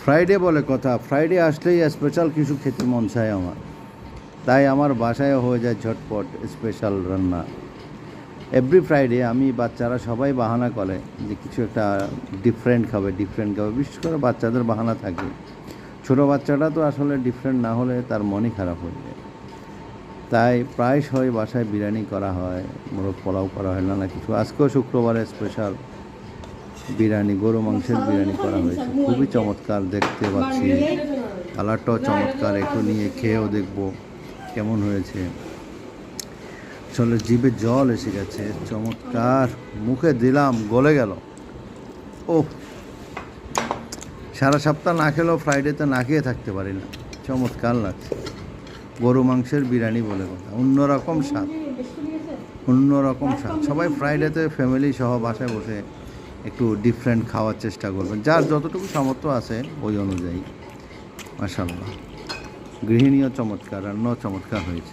Friday বলে কথা, Friday আসলেই স্পেশাল কিছু খেতে মন চায় আমার। তাই আমার বাসায় হয়ে যায় ঝটপট স্পেশাল রান্না। এভরি ফ্রাইডে আমি বাচ্চারা সবাই বাহানা করে যে কিছু একটা ডিফারেন্ট খাবে, বিশেষ করে বাচ্চাদের বাহানা থাকে। ছোটো বাচ্চাটা তো আসলে ডিফারেন্ট না হলে তার মনই খারাপ হয়ে যায়। তাই প্রায়শই বাসায় বিরিয়ানি করা হয়, মোরগ পোলাও করা হয়, না কিছু। আজকেও শুক্রবারে স্পেশাল বিরিয়ানি, গরু মাংসের বিরিয়ানি করা হয়েছে। খুবই চমৎকার দেখতে পাচ্ছি, কালারটাও চমৎকার। একটু নিয়ে খেয়েও দেখবো কেমন হয়েছে। আসলে জিভে জল এসে গেছে, চমৎকার। মুখে দিলাম গলে গেল। ও, সারা সপ্তাহ না খেলেও ফ্রাইডেতে না খেয়ে থাকতে পারি না, চমৎকার লাগছে। গরু মাংসের বিরিয়ানি বলে কথা, অন্যরকম স্বাদ, অন্যরকম স্বাদ। সবাই ফ্রাইডেতে ফ্যামিলি সহ বাসায় বসে একটু ডিফারেন্ট খাওয়ার চেষ্টা করবেন, যার যতটুকু সামর্থ্য আছে ওই অনুযায়ী। মাশাআল্লাহ, গৃহিণীও চমৎকার, রান্নাও চমৎকার হয়েছে।